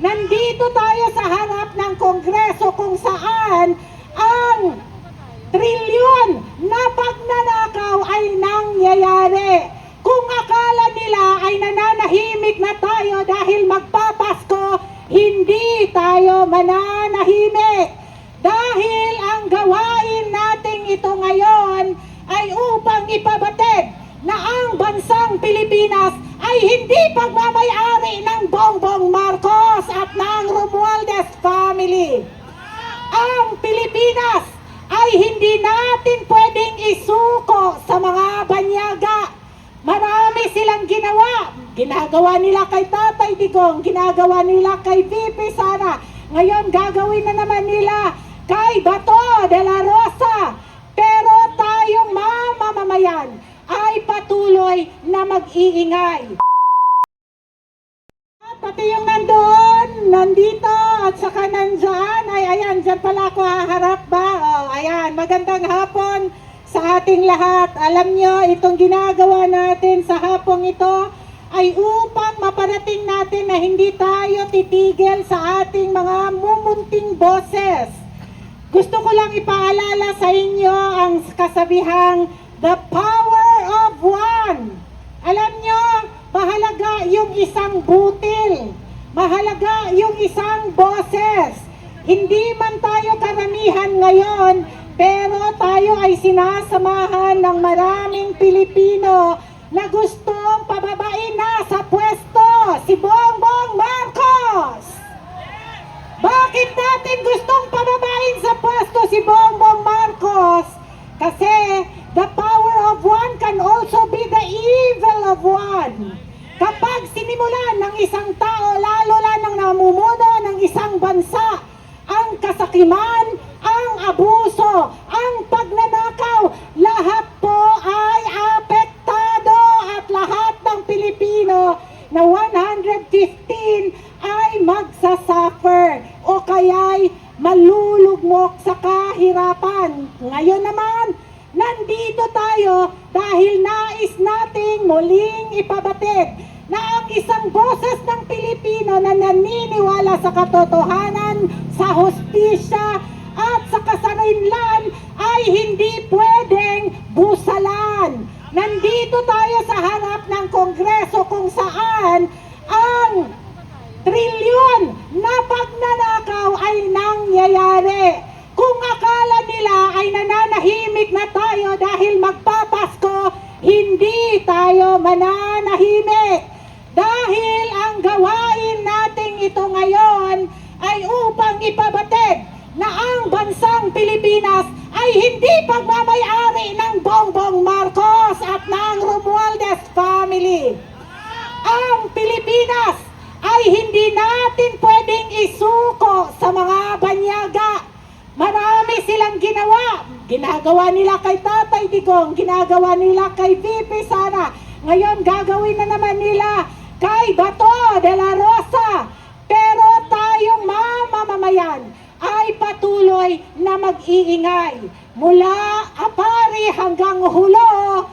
Nandito tayo sa harap ng Kongreso kung saan ang trilyon na pagnanakaw ay nangyayari. Kung akala nila ay nananahimik na tayo dahil magpapasko, hindi tayo mananahimik. Dahil ang gawain nating ito ngayon ay upang ipabatid na ang bansang Pilipinas ay hindi pagmamay-ari ng Bongbong Marcos at ng Romualdez family. Ang Pilipinas ay hindi natin pwedeng isuko sa mga banyaga. Marami silang ginawa. Ginagawa nila kay Tatay Digong, ginagawa nila kay VP Sara. Ngayon gagawin na naman nila kay Bato de la Rosa. Pero tayong mamamayan ay patuloy na mag-iingay. Pati yung nandito at saka nandyan, ay ayan, dyan pala ako haharap ba? O, ayan, magandang hapon sa ating lahat. Alam nyo, itong ginagawa natin sa hapong ito ay upang maparating natin na hindi tayo titigil sa ating mga mumunting boses. Gusto ko lang ipaalala sa inyo ang kasabihang, the power of one. Alam nyo, mahalaga yung isang butil. Mahalaga yung isang boses. Hindi man tayo karamihan ngayon, pero tayo ay sinasamahan ng maraming Pilipino na gustong pababain na sa pwesto si Bongbong Marcos. Bakit natin gustong pababain sa pwesto si Bongbong Marcos? Kasi the power of one can also be the evil of one. Kapag sinimulan ng isang tao, lalo lang ng namumuno ng isang bansa, ang kasakiman, ang abuso, ang pagnanakaw, lahat po ay apektado at lahat ng Pilipino na 115 ay magsasuffer o kaya'y malulugmok sa kahirapan. Ngayon naman, nandito tayo dahil nais nating muling ipabatid na ang isang boses ng Pilipino na naniniwala sa katotohanan, sa hustisya at sa kasarinlan ay hindi pwedeng busalan. Nandito tayo sa harap ng Kongreso kung saan ang trilyon na pagnanakaw ay nangyayari. Kung akala nila ay nananahimik na tayo dahil magpapasko, hindi tayo mananahimik. Dahil ang gawain nating ito ngayon ay upang ipabatid na ang bansang Pilipinas ay hindi pagmamay-ari ng Bongbong Marcos at ng Romualdez family. Ang Pilipinas ay hindi natin pwedeng isuko sa mga banyaga. Marami silang ginawa. Ginagawa nila kay Tatay Digong, ginagawa nila kay VP Sara. Ngayon gagawin na naman nila kay Bato de la Rosa. Pero tayong mamamayan ay patuloy na mag-iingay. Mula Apari hanggang Hulo,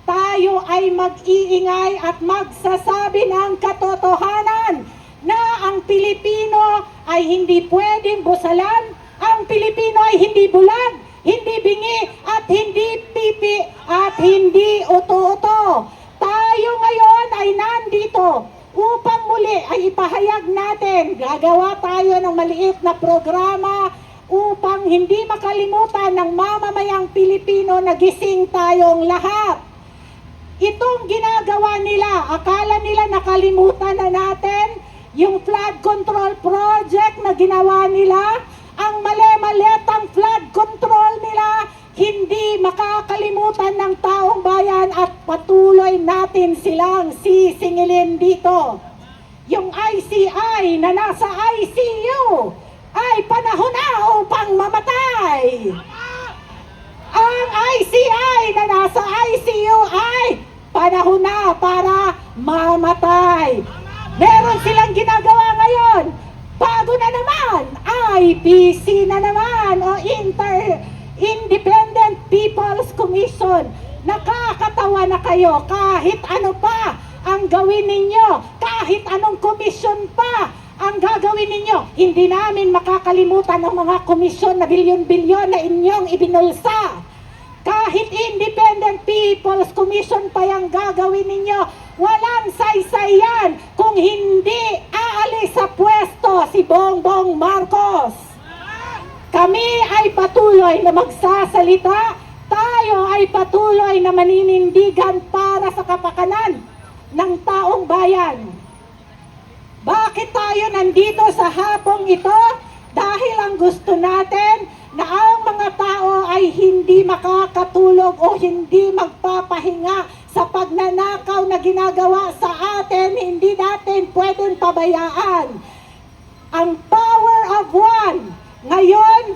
tayo ay mag-iingay at magsasabi ng katotohanan na ang Pilipino ay hindi pwedeng busalan. Ang Pilipino ay hindi bulag, hindi bingi, at hindi pipi, at hindi uto-uto. Tayo ngayon ay nandito upang muli ay ipahayag natin. Gagawa tayo ng maliit na programa upang hindi makalimutan ng mamamayang Pilipino na gising tayong lahat. Itong ginagawa nila, akala nila nakalimutan na natin yung flood control project na ginawa nila. Ang mali-malitang flood control nila, hindi makakalimutan ng taong bayan at patuloy natin silang sisingilin dito. Yung ICI na nasa ICU ay panahon na upang mamatay. Ang ICI na nasa ICU ay panahon na para mamatay. Meron silang ginagawa ngayon. Bago na naman, IPC na naman o Independent People's Commission. Nakakatawa na kayo kahit ano pa ang gawin ninyo, kahit anong komisyon pa ang gagawin ninyo. Hindi namin makakalimutan ang mga komisyon na bilyon-bilyon na inyong ibinulsa. Kahit Independent People's Commission pa yung gagawin ninyo, walang saysay yan kung hindi aalis sa pwesto si Bongbong Marcos. Kami ay patuloy na magsasalita, tayo ay patuloy na maninindigan para sa kapakanan ng taong bayan. Bakit tayo nandito sa hapong ito? Dahil ang gusto natin na ang mga tao ay hindi makakatulog o hindi magpapahinga sa pagnanakaw na ginagawa sa atin, hindi natin pwedeng pabayaan. Ang power of one. Ngayon,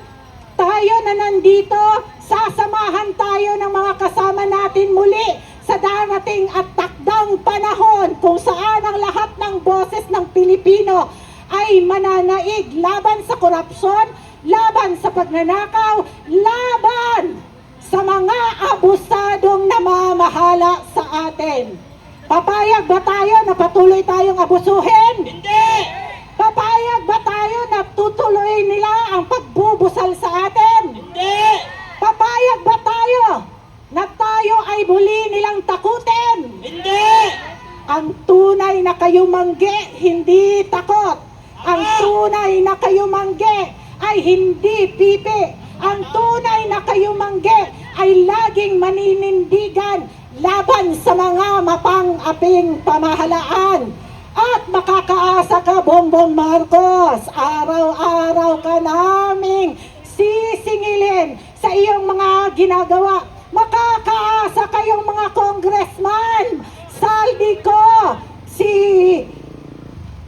tayo na nandito, sasamahan tayo ng mga kasama natin muli sa darating at takdang panahon kung saan ang lahat ng boses ng Pilipino ay mananaig laban sa korupsyon, laban sa pagnanakaw, laban sa mga abusadong namamahala sa atin. Papayag ba tayo na patuloy tayong abusuhin? Hindi! Papayag ba tayo na tutuloy nila ang pagbubusal sa atin? Hindi! Papayag ba tayo na tayo ay muli nilang takutin? Hindi! Ang tunay na kayumangge, hindi takot. Ang tunay na kayumangge ay hindi pipi. Ang tunay na kayumangge ay laging maninindigan laban sa mga mapang-aping pamahalaan. At makakaasa ka, Bongbong Marcos, araw-araw ka naming sisingilin sa iyong mga ginagawa. Makakaasa kayong mga congressman, Saldico, si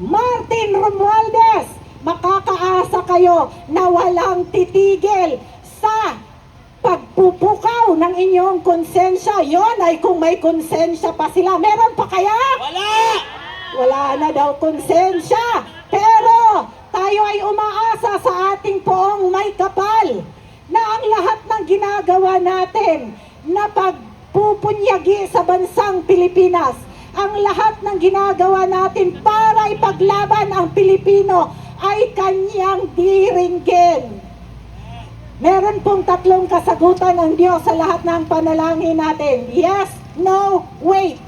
Martin Romualdez, makakaasa kayo na walang titigil sa pagpupukaw ng inyong konsensya. Yon ay kung may konsensya pa sila. Meron pa kaya? Wala! Wala na daw konsensya. Pero tayo ay umaasa sa ating poong may kapal na ang lahat ng ginagawa natin na pagpupunyagi sa bansang Pilipinas, ang lahat ng ginagawa natin para ipaglaban ang Pilipino ay kanyang diringgin. Meron pong tatlong kasagutan ng Diyos sa lahat ng panalangin natin. Yes, no, wait.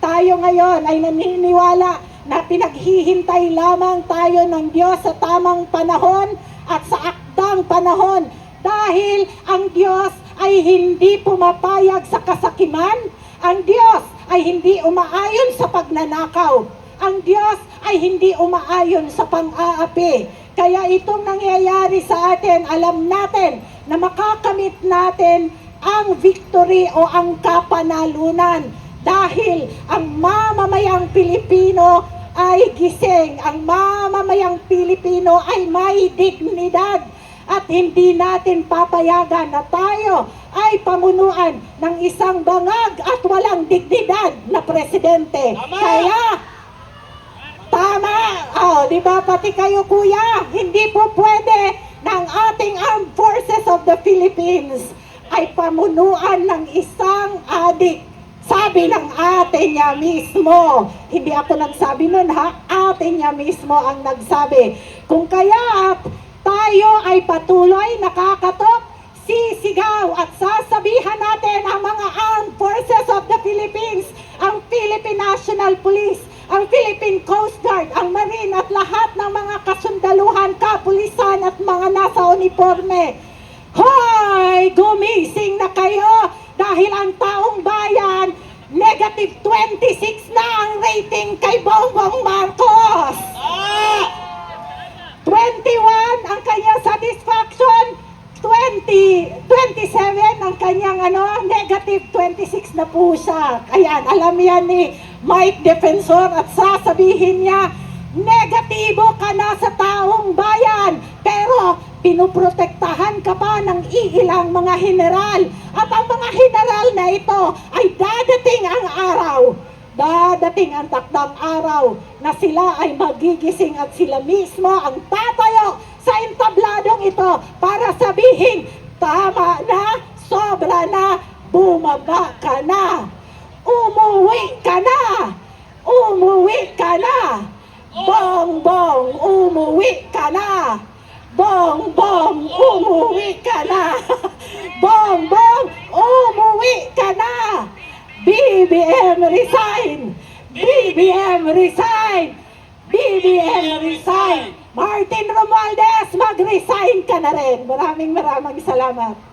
Tayo ngayon ay naniniwala na pinaghihintay lamang tayo ng Diyos sa tamang panahon at sa akdang panahon. Dahil ang Diyos ay hindi pumapayag sa kasakiman. Ang Diyos ay hindi umaayon sa pagnanakaw. Ang Diyos ay hindi umaayon sa pang-aapi. Kaya itong nangyayari sa atin, alam natin na makakamit natin ang victory o ang kapanalunan. Dahil ang mamamayang Pilipino ay gising. Ang mamamayang Pilipino ay may dignidad. At hindi natin papayagan na tayo ay pamunuan ng isang bangag at walang dignidad na presidente. Tama! Kaya, tama! Di ba pati kayo kuya, hindi po pwede ng ating Armed Forces of the Philippines ay pamunuan ng isang adik. Sabi ng ate niya mismo, hindi ako nagsabi nun ha, ate niya mismo ang nagsabi. Kung kaya tayo ay patuloy nakakatok, sisigaw at sasabihan natin ang mga Armed Forces of the Philippines, ang Philippine National Police, ang Philippine Coast Guard, ang Marine at lahat ng mga kasundaluhan, kapulisan at mga nasa uniforme. Hoy! Gumising na kayo dahil ang taong bayan, negative 26 na ang rating kay Bongbong Marcos. 21 ang kanyang satisfaction, 27 ang kanyang negative 26 na po siya. Ayan, alam yan ni Mike Defensor at sasabihin niya, negatibo ka na sa taong bayan, pero pinuprotektahan ka pa ng iilang mga general. At ang mga general na ito ay dadating ang araw, dadating ang takdang araw na sila ay magigising at sila mismo ang tatayo sa entabladong ito para sabihin, tama na, sobra na, bumaba ka na, umuwi ka na, umuwi ka na. Bongbong, umuwi ka na! Bongbong, umuwi ka na! Bongbong, umuwi ka na! BBM resign! BBM resign! BBM resign! Martin Romualdez, mag-resign ka na rin. Maraming salamat.